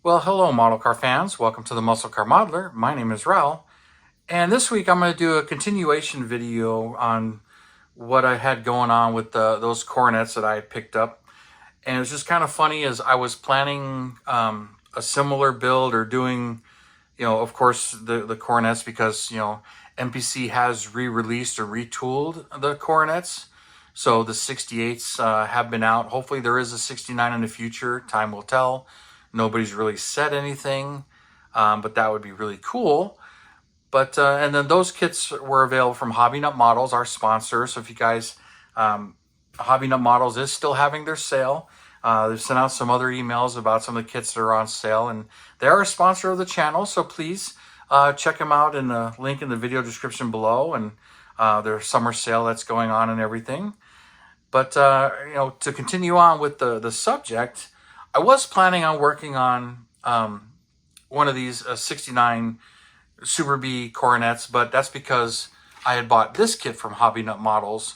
Well, hello, model car fans. Welcome to the Muscle Car Modeler. My name is Raul, and this week I'm going to do a continuation video on what I had going on with those Coronets that I had picked up. And it was just kind of funny as I was planning a similar build or doing, of course, the Coronets because, MPC has re-released or retooled the Coronets. So the 68s have been out. Hopefully there is a 69 in the future. Time will tell. Nobody's really said anything, but that would be really cool. But and then those kits were available from Hobby Nut Models, our sponsor. So if you guys, Hobby Nut Models is still having their sale. They've sent out some other emails about some of the kits that are on sale, and they are a sponsor of the channel. So please check them out in the link in the video description below, and their summer sale that's going on and everything. But to continue on with the subject, I was planning on working on one of these 69 Super B Coronets, but that's because I had bought this kit from Hobby Nut Models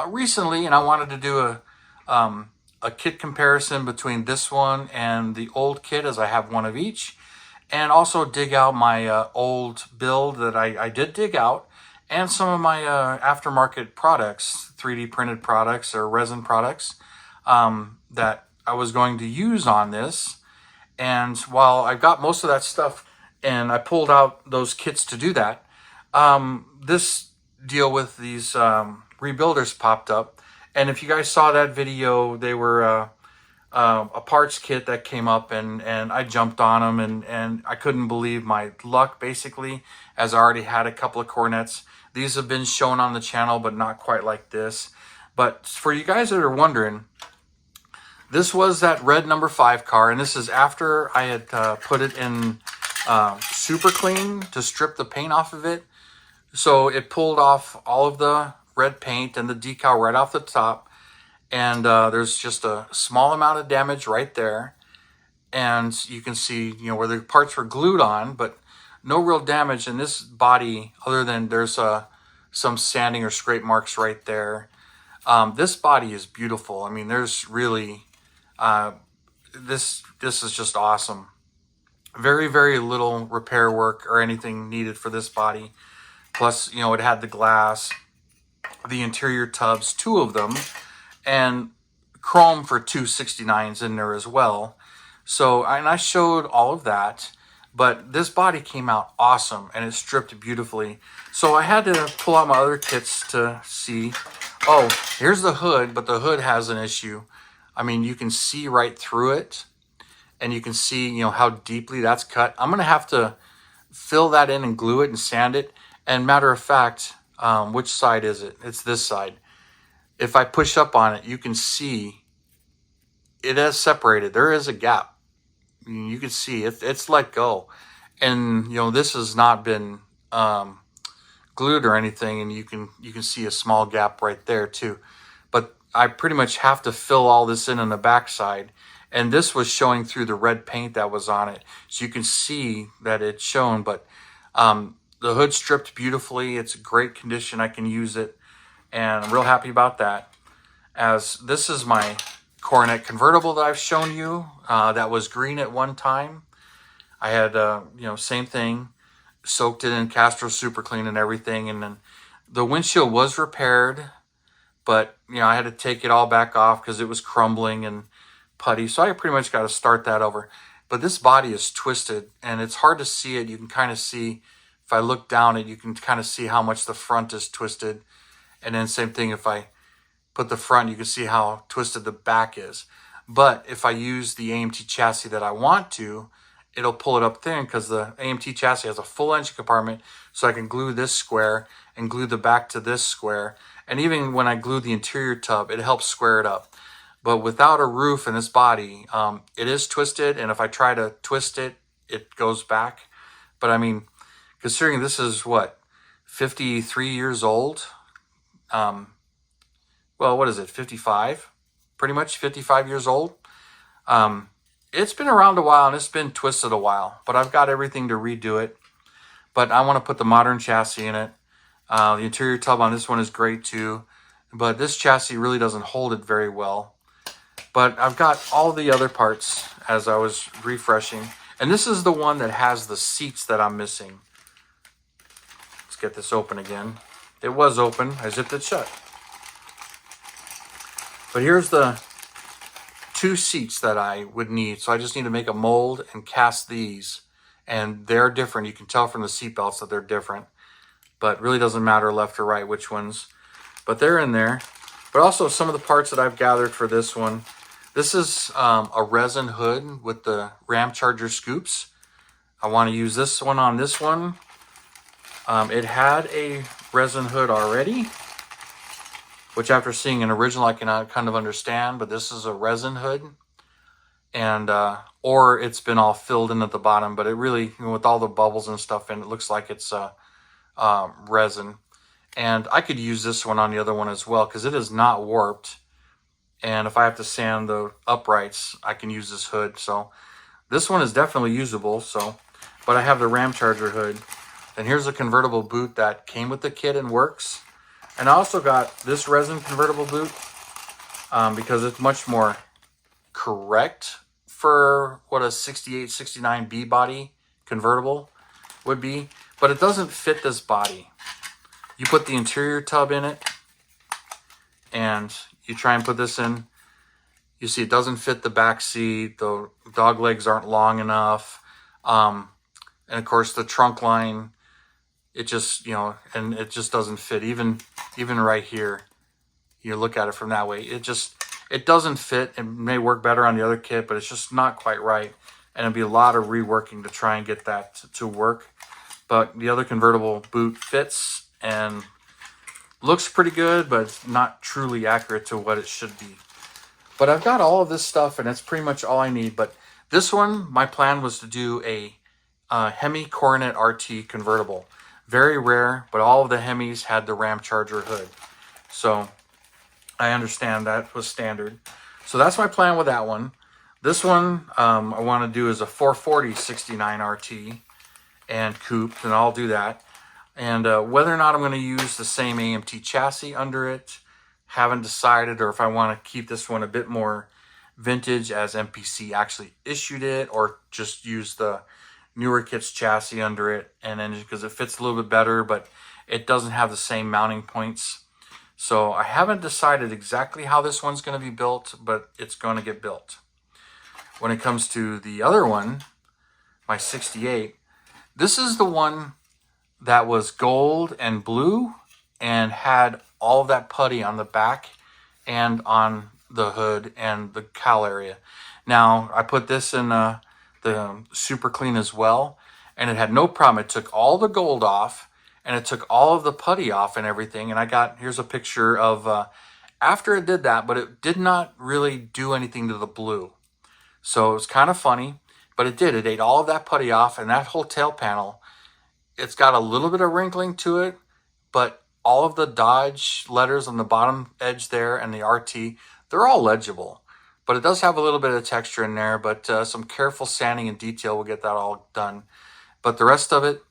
recently, and I wanted to do a kit comparison between this one and the old kit, as I have one of each, and also dig out my old build that I did dig out, and some of my aftermarket products, 3D printed products or resin products that I was going to use on this. And while I got most of that stuff and I pulled out those kits to do that, this deal with these rebuilders popped up. And if you guys saw that video, they were a parts kit that came up, and I jumped on them, and I couldn't believe my luck, basically, as I already had a couple of Coronets. These have been shown on the channel, but not quite like this. But for you guys that are wondering, this was that red number 5 car, and this is after I had put it in super clean to strip the paint off of it. So it pulled off all of the red paint and the decal right off the top, and there's just a small amount of damage right there. And you can see, where the parts were glued on, but no real damage in this body other than there's some sanding or scrape marks right there. This body is beautiful. I mean, there's really... this is just awesome. Very, very little repair work or anything needed for this body. Plus, it had the glass, the interior tubs, 2 of them, and chrome for 2 69s in there as well. So, and I showed all of that, but this body came out awesome and it stripped beautifully. So I had to pull out my other kits to see, oh, here's the hood, but the hood has an issue. I mean, you can see right through it, and you can see, how deeply that's cut. I'm going to have to fill that in and glue it and sand it. And matter of fact, which side is it? It's this side. If I push up on it, you can see it has separated. There is a gap. You can see it's let go. And, this has not been glued or anything, and you can see a small gap right there too. But I pretty much have to fill all this in on the backside, and this was showing through the red paint that was on it, so you can see that it's shown. But the hood stripped beautifully. It's a great condition. I can use it, and I'm real happy about that. As this is my Coronet convertible that I've shown you, that was green at one time. I had same thing, soaked it in Castro Super Clean and everything, and then the windshield was repaired. But, I had to take it all back off because it was crumbling and putty. So I pretty much got to start that over. But this body is twisted, and it's hard to see it. You can kind of see, if I look down it, you can kind of see how much the front is twisted. And then same thing, if I put the front, you can see how twisted the back is. But if I use the AMT chassis that I want to, it'll pull it up thin because the AMT chassis has a full engine compartment. So I can glue this square and glue the back to this square. And even when I glue the interior tub, it helps square it up. But without a roof in this body, it is twisted. And if I try to twist it, it goes back. But I mean, considering this is what, 53 years old? Well, what is it, 55? Pretty much 55 years old. It's been around a while and it's been twisted a while. But I've got everything to redo it. But I want to put the modern chassis in it. The interior tub on this one is great too, but this chassis really doesn't hold it very well. But I've got all the other parts as I was refreshing. And this is the one that has the seats that I'm missing. Let's get this open again. It was open. I zipped it shut. But here's the 2 seats that I would need. So I just need to make a mold and cast these. And they're different. You can tell from the seat belts that they're different. But really doesn't matter left or right which ones. But they're in there. But also some of the parts that I've gathered for this one. This is a resin hood with the ram charger scoops. I want to use this one on this one. It had a resin hood already, which after seeing an original I can kind of understand, but this is a resin hood. And or it's been all filled in at the bottom, but it really, with all the bubbles and stuff in it, looks like it's resin. And I could use this one on the other one as well because it is not warped. And if I have to sand the uprights, I can use this hood. So this one is definitely usable. So, but I have the ram charger hood. And here's a convertible boot that came with the kit and works. And I also got this resin convertible boot because it's much more correct for what a 68, 69B body convertible would be. But it doesn't fit this body. You put the interior tub in it and you try and put this in. You see it doesn't fit the back seat. The dog legs aren't long enough. And of course the trunk line, it just, and it just doesn't fit. Even right here, you look at it from that way, it doesn't fit. It may work better on the other kit, but it's just not quite right. And it'd be a lot of reworking to try and get that to work. But the other convertible boot fits and looks pretty good, but it's not truly accurate to what it should be. But I've got all of this stuff, and that's pretty much all I need. But this one, my plan was to do a Hemi Coronet RT convertible. Very rare, but all of the Hemis had the ram charger hood. So I understand that was standard. So that's my plan with that one. This one I want to do is a 440 69 RT and coupe, and I'll do that. And whether or not I'm going to use the same AMT chassis under it, haven't decided, or if I want to keep this one a bit more vintage as MPC actually issued it, or just use the newer kit's chassis under it, and then because it fits a little bit better, but it doesn't have the same mounting points. So I haven't decided exactly how this one's going to be built, but it's going to get built. When it comes to the other one, my 68, this is the one that was gold and blue and had all of that putty on the back and on the hood and the cowl area. Now, I put this in the super clean as well, and it had no problem. It took all the gold off, and it took all of the putty off and everything. And here's a picture of after it did that, but it did not really do anything to the blue. So it was kind of funny, but it did. It ate all of that putty off, and that whole tail panel, it's got a little bit of wrinkling to it, but all of the Dodge letters on the bottom edge there and the RT, they're all legible. But it does have a little bit of texture in there, but some careful sanding and detail will get that all done. But the rest of it,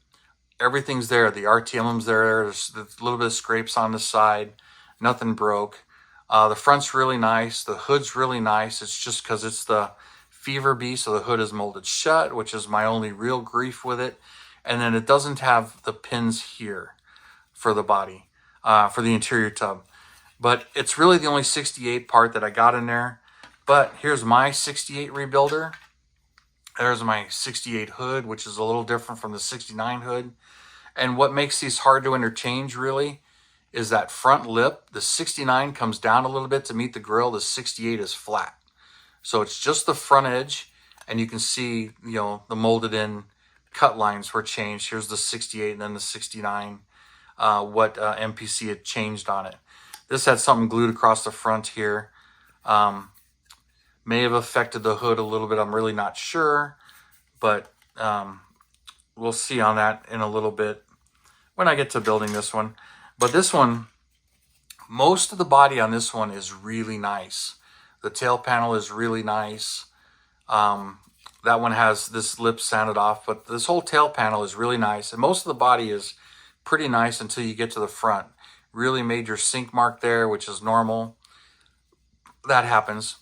everything's there. The RT emblem's there. There's a little bit of scrapes on the side. Nothing broke. The front's really nice. The hood's really nice. It's just because it's the Fever Bee, so the hood is molded shut, which is my only real grief with it. And then it doesn't have the pins here for the body, for the interior tub. But it's really the only 68 part that I got in there. But here's my 68 rebuilder. There's my 68 hood, which is a little different from the 69 hood. And what makes these hard to interchange really is that front lip. The 69 comes down a little bit to meet the grill. The 68 is flat. So it's just the front edge, and you can see, the molded in cut lines were changed. Here's the 68 and then the 69, what MPC had changed on it. This had something glued across the front here. May have affected the hood a little bit. I'm really not sure, but we'll see on that in a little bit when I get to building this one. But this one, most of the body on this one is really nice. The tail panel is really nice. That one has this lip sanded off, but this whole tail panel is really nice. And most of the body is pretty nice until you get to the front. Really major sink mark there, which is normal. That happens.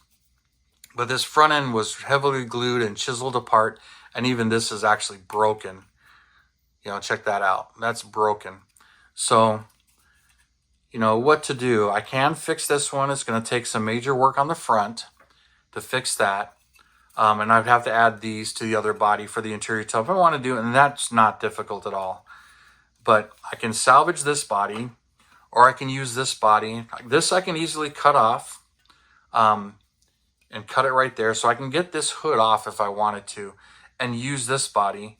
But this front end was heavily glued and chiseled apart. And even this is actually broken. You know, check that out. That's broken. So, you know, what to do. I can fix this one. It's going to take some major work on the front to fix that. And I'd have to add these to the other body for the interior tub if I want to do it. And that's not difficult at all. But I can salvage this body, or I can use this body. This I can easily cut off and cut it right there. So I can get this hood off if I wanted to and use this body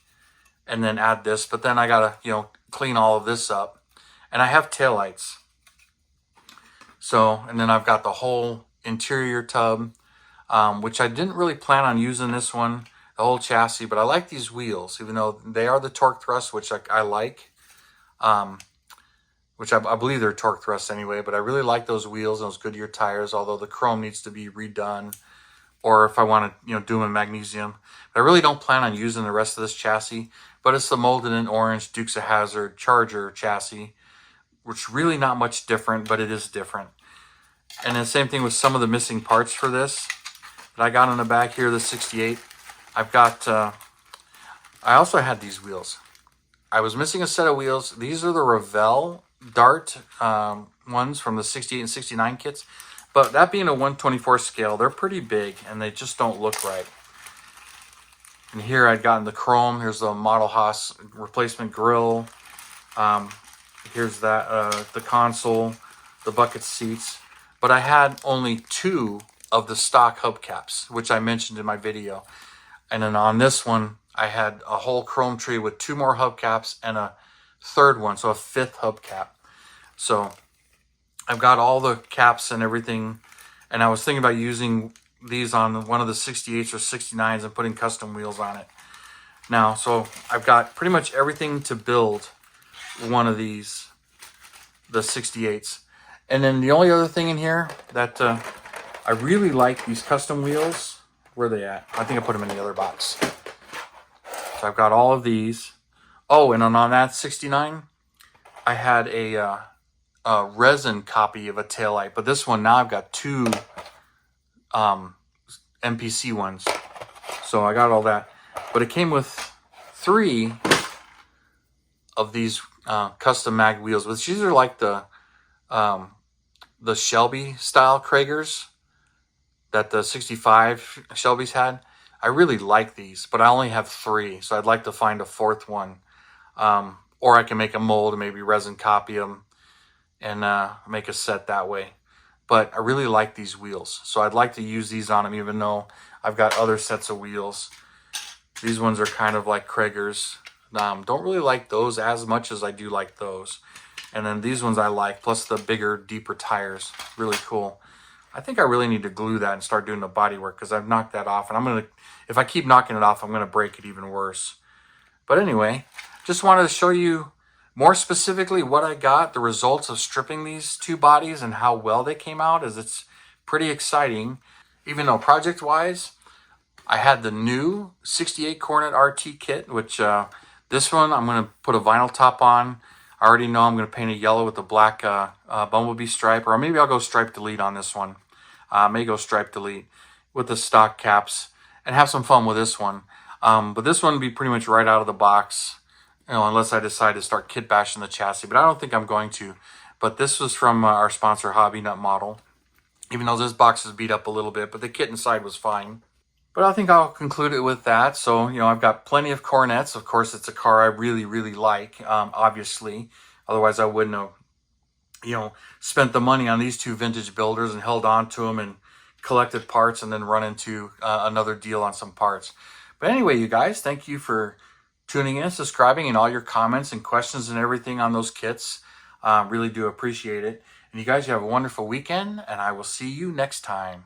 and then add this. But then I got to, you know, clean all of this up. And I have taillights. So, and then I've got the whole interior tub, which I didn't really plan on using this one, the whole chassis, but I like these wheels, even though they are the torque thrust, which I like, which I believe they're torque thrust anyway, but I really like those wheels, those Goodyear tires, although the chrome needs to be redone, or if I want to, you know, do them in magnesium. But I really don't plan on using the rest of this chassis, but it's the molded in orange Dukes of Hazzard Charger chassis, which really not much different, but it is different. And the same thing with some of the missing parts for this that I got in the back here, the 68. I've got, I also had these wheels. I was missing a set of wheels. These are the Revell Dart ones from the 68 and 69 kits. But that being a 1/24 scale, they're pretty big and they just don't look right. And here I'd gotten the chrome. Here's the Model Haas replacement grille. Here's that, the console, the bucket seats. But I had only 2 of the stock hubcaps, which I mentioned in my video. And then on this one, I had a whole chrome tree with 2 more hubcaps and a 3rd one, so a 5th hubcap. So I've got all the caps and everything. And I was thinking about using these on one of the 68s or 69s and putting custom wheels on it. Now, so I've got pretty much everything to build one of these, the 68s. And then the only other thing in here that I really like these custom wheels. Where are they at? I think I put them in the other box. So I've got all of these. Oh, and on that 69, I had a resin copy of a taillight. But this one, now I've got 2 MPC ones. So I got all that. But it came with 3 of these custom mag wheels, which these are like the Shelby style Kragers that the 65 Shelbys had. I really like these, but I only have 3, so I'd like to find a 4th one. Or I can make a mold and maybe resin copy them and make a set that way. But I really like these wheels, so I'd like to use these on them, even though I've got other sets of wheels. These ones are kind of like Kragers. Don't really like those as much as I do like those. And then these ones I like, plus the bigger, deeper tires. Really cool. I think I really need to glue that and start doing the body work because I've knocked that off. And I'm going to, if I keep knocking it off, I'm going to break it even worse. But anyway, just wanted to show you more specifically what I got, the results of stripping these 2 bodies and how well they came out, as it's pretty exciting. Even though project-wise, I had the new 68 Coronet RT kit, which this one I'm going to put a vinyl top on. I already know I'm going to paint it yellow with the black bumblebee stripe, or maybe I'll go stripe delete on this one. May go stripe delete with the stock caps and have some fun with this one. But this one would be pretty much right out of the box, you know, unless I decide to start kit bashing the chassis. But I don't think I'm going to. But this was from our sponsor, Hobby Nut Model. Even though this box is beat up a little bit, but the kit inside was fine. But I think I'll conclude it with that. So, you know, I've got plenty of Coronets. Of course, it's a car I really, really like, obviously. Otherwise, I wouldn't have, you know, spent the money on these 2 vintage builders and held on to them and collected parts and then run into another deal on some parts. But anyway, you guys, thank you for tuning in, subscribing, and all your comments and questions and everything on those kits. Really do appreciate it. And you guys, you have a wonderful weekend, and I will see you next time.